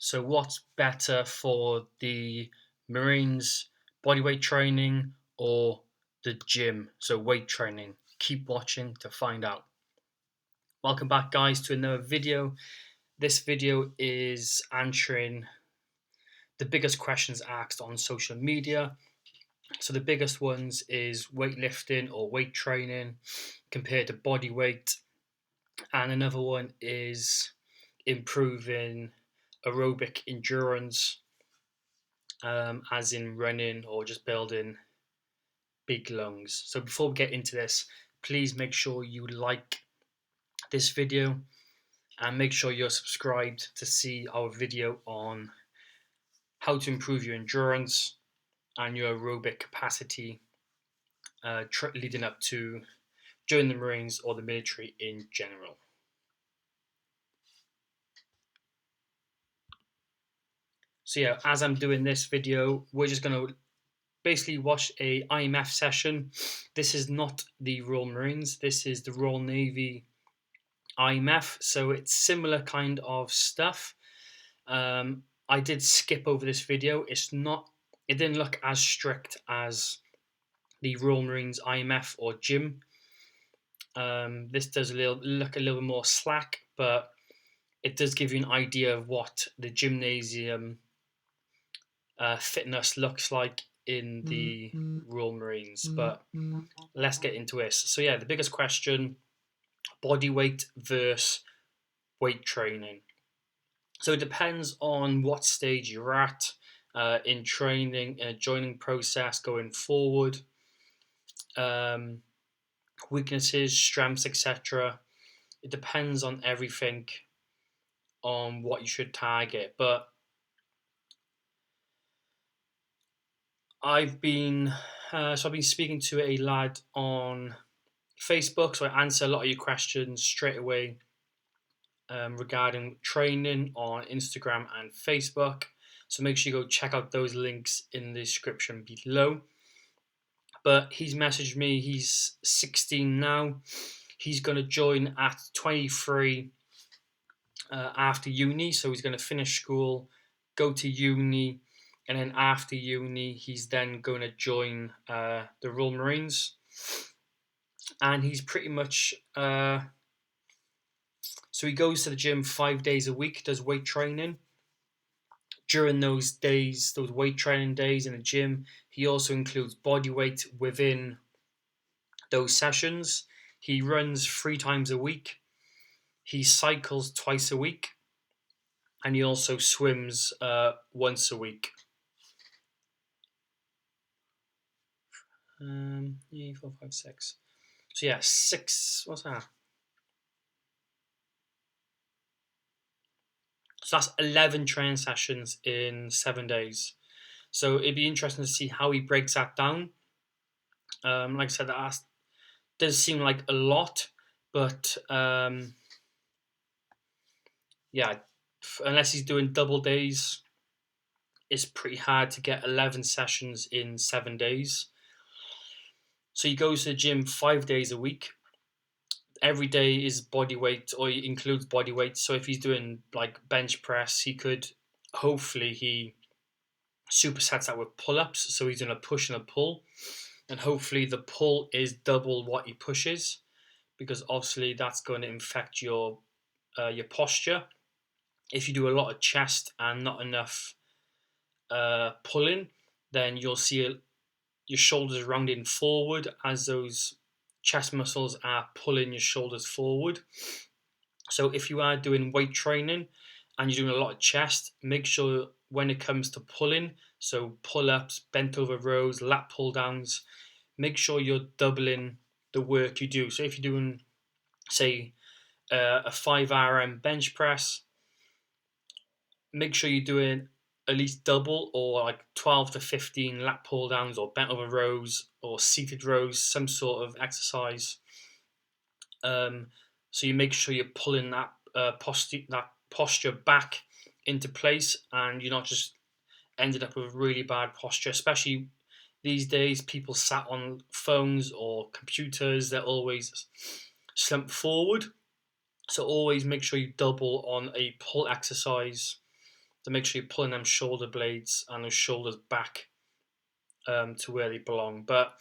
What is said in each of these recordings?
So what's better for the Marines bodyweight training or the gym? So weight training. Keep watching to find out. Welcome back guys to another video. This video is answering the biggest questions asked on social media. So the biggest ones is weightlifting or weight training compared to body weight. And another one is improving aerobic endurance, as in running or just building big lungs. So before we get into this, please make sure you like this video and make sure you're subscribed to see our video on how to improve your endurance and your aerobic capacity leading up to join the Marines or the military in general. So yeah, as I'm doing this video, we're just going to basically watch a IMF session. This is not the Royal Marines, this is the Royal Navy IMF, so it's similar kind of stuff. I did skip over this video. It didn't look as strict as the Royal Marines IMF or gym. This does look a little more slack, but it does give you an idea of what the gymnasium fitness looks like in the Royal Marines. But let's get into this. So yeah, the biggest question: body weight versus weight training. So it depends on what stage you're at in training, joining process going forward, weaknesses, strengths, etc. It depends on everything on what you should target. But I've been speaking to a lad on Facebook, so I answer a lot of your questions straight away regarding training on Instagram and Facebook. So make sure you go check out those links in the description below. But he's messaged me, he's 16 now. He's going to join at 23 after uni. So he's going to finish school, go to uni, and then after uni, he's then going to join the Royal Marines. And he's pretty much... So he goes to the gym 5 days a week, does weight training. During those days, those weight training days in the gym, he also includes body weight within those sessions. He runs 3 times a week. He cycles twice a week. And he also swims once a week. 4, 5, 6. So yeah, 6. What's that? So that's 11 training sessions in 7 days. So it'd be interesting to see how he breaks that down. Like I said, that does seem like a lot, but yeah, unless he's doing double days, it's pretty hard to get 11 sessions in 7 days. So he goes to the gym 5 days a week. Every day is body weight, or he includes body weight. So if he's doing like bench press, he supersets that with pull-ups. So he's doing a push and a pull, and hopefully the pull is double what he pushes, because obviously that's going to affect your posture. If you do a lot of chest and not enough pulling, then you'll see your shoulders rounding forward as those chest muscles are pulling your shoulders forward. So if you are doing weight training and you're doing a lot of chest, make sure when it comes to pulling, so pull-ups, bent over rows, lat pull downs, make sure you're doubling the work you do. So if you're doing, say, a 5 RM bench press, make sure you're doing at least double, or like 12 to 15 lat pull downs or bent over rows or seated rows, some sort of exercise. So you make sure you're pulling that posture back into place, and you're not just ended up with really bad posture. Especially these days, people sat on phones or computers, they're always slumped forward. So always make sure you double on a pull exercise to make sure you're pulling them shoulder blades and those shoulders back to where they belong. But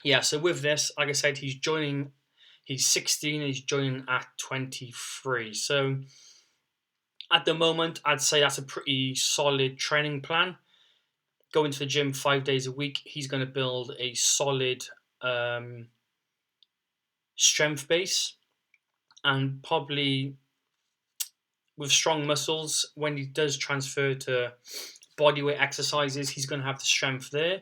yeah, so with this, like I said, he's 16, he's joining at 23. So at the moment, I'd say that's a pretty solid training plan. Going to the gym 5 days a week, he's going to build a solid strength base, and probably with strong muscles, when he does transfer to bodyweight exercises, he's going to have the strength there.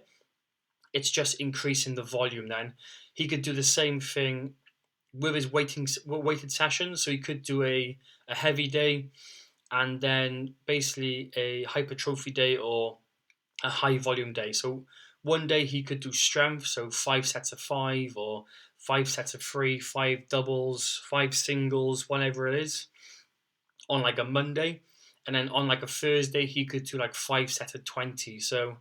It's just increasing the volume then. He could do the same thing with his weighted sessions. So he could do a heavy day and then basically a hypertrophy day or a high volume day. So one day he could do strength, so 5 sets of 5 or 5 sets of 3, 5 doubles, 5 singles, whatever it is, on like a Monday. And then on like a Thursday, he could do like 5 sets of 20. So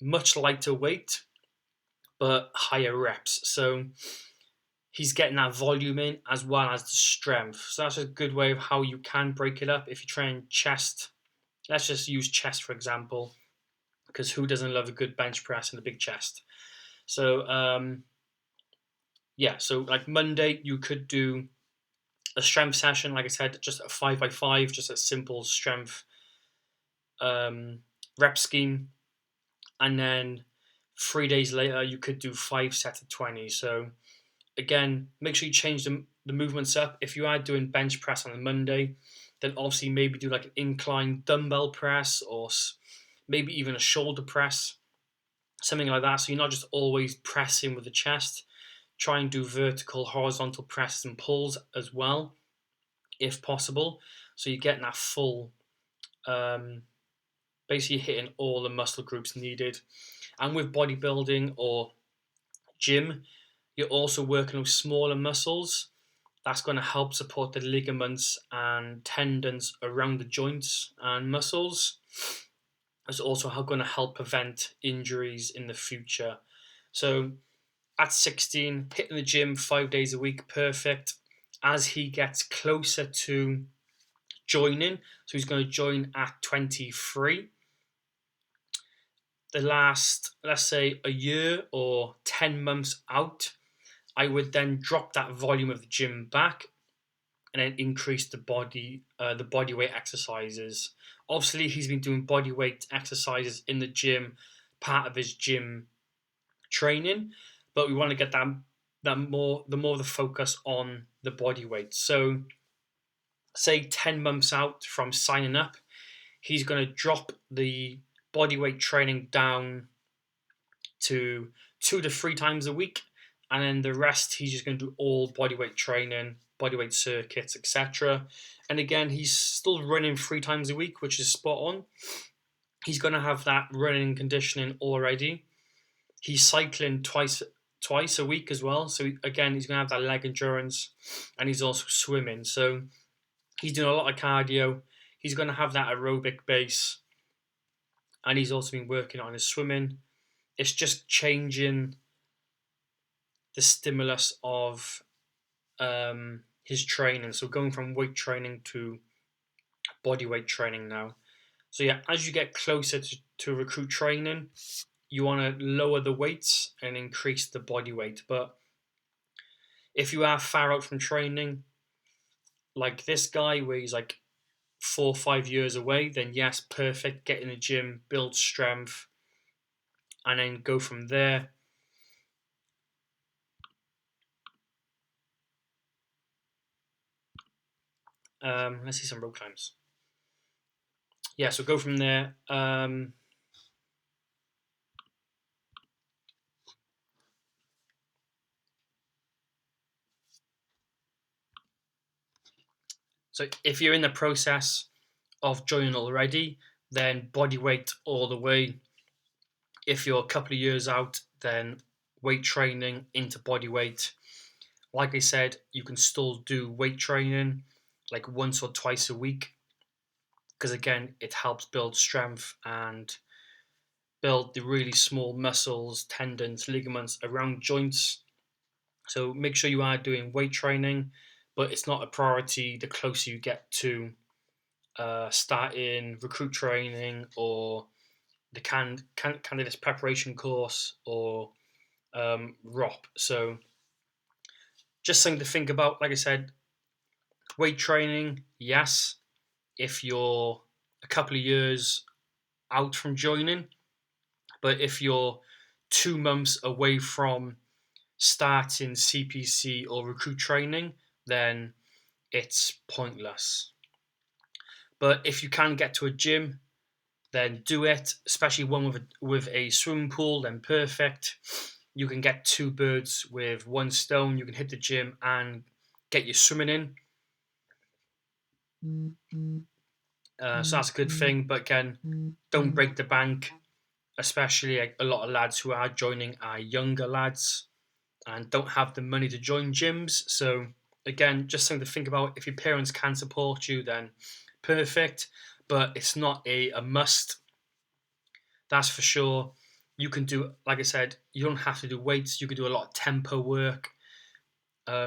much lighter weight, but higher reps. So he's getting that volume in as well as the strength. So that's a good way of how you can break it up. If you train chest, let's just use chest for example, because who doesn't love a good bench press and a big chest? So so like Monday you could do a strength session, like I said, just a 5x5, just a simple strength rep scheme, and then 3 days later you could do 5 sets of 20. So again, make sure you change the movements up. If you are doing bench press on a Monday, then obviously maybe do like an incline dumbbell press or maybe even a shoulder press, something like that. So you're not just always pressing with the chest. Try and do vertical, horizontal presses and pulls as well, if possible. So you're getting that full, basically hitting all the muscle groups needed. And with bodybuilding or gym, you're also working with smaller muscles. That's going to help support the ligaments and tendons around the joints and muscles. It's also going to help prevent injuries in the future. So at 16, hitting the gym 5 days a week, perfect. As he gets closer to joining, so he's going to join at 23. The last, let's say, a year or 10 months out, I would then drop that volume of the gym back and then increase the body weight exercises. Obviously, he's been doing body weight exercises in the gym, part of his gym training, but we want to get the more the focus on the body weight. So, say 10 months out from signing up, he's going to drop the body weight training down to 2 to 3 times a week, and then the rest he's just going to do all bodyweight training, bodyweight circuits, etc. And again, he's still running 3 times a week, which is spot on. He's going to have that running conditioning already. He's cycling twice a week as well. So again, he's going to have that leg endurance, and he's also swimming. So he's doing a lot of cardio. He's going to have that aerobic base, and he's also been working on his swimming. It's just changing the stimulus of his training. So going from weight training to body weight training now. So yeah, as you get closer to recruit training, you want to lower the weights and increase the body weight. But if you are far out from training, like this guy where he's like 4 or 5 years away, then yes, perfect. Get in the gym, build strength, and then go from there. Let's see some rope climbs. Yeah, so go from there. So if you're in the process of joining already, then body weight all the way. If you're a couple of years out, then weight training into body weight. Like I said, you can still do weight training like once or twice a week, because again, it helps build strength and build the really small muscles, tendons, ligaments around joints. So make sure you are doing weight training, but it's not a priority the closer you get to starting recruit training or the candidates preparation course or ROP. So just something to think about. Like I said, weight training, yes, if you're a couple of years out from joining, but if you're 2 months away from starting CPC or recruit training, then it's pointless. But if you can get to a gym, then do it, especially one with a swimming pool, then perfect. You can get 2 birds with 1 stone. You can hit the gym and get your swimming in. So that's a good thing. But again, don't break the bank, especially a lot of lads who are joining are younger lads and don't have the money to join gyms. So again, just something to think about. If your parents can support you, then perfect. But it's not a must. That's for sure. You can do, like I said, you don't have to do weights. You can do a lot of tempo work,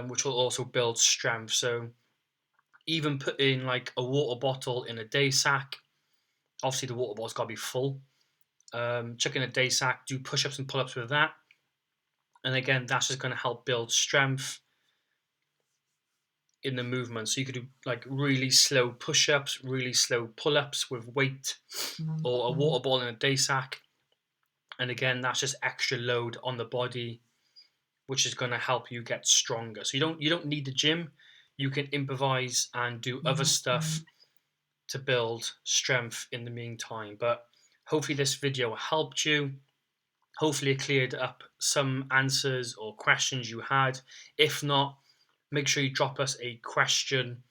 which will also build strength. So even putting like a water bottle in a day sack. Obviously, the water bottle's got to be full. Chuck in a day sack, do push-ups and pull-ups with that. And again, that's just going to help build strength in the movement. So you could do like really slow push-ups, really slow pull-ups with weight or a water bottle in a day sack. And again, that's just extra load on the body, which is going to help you get stronger. So you don't need the gym. You can improvise and do other stuff to build strength in the meantime. But hopefully this video helped you. Hopefully it cleared up some answers or questions you had. If not, make sure you drop us a question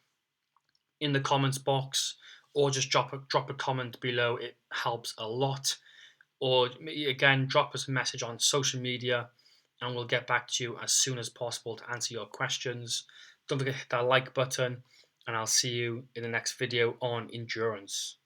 in the comments box or just drop a comment below. It helps a lot. Or again, drop us a message on social media and we'll get back to you as soon as possible to answer your questions. Don't forget to hit that like button and I'll see you in the next video on endurance.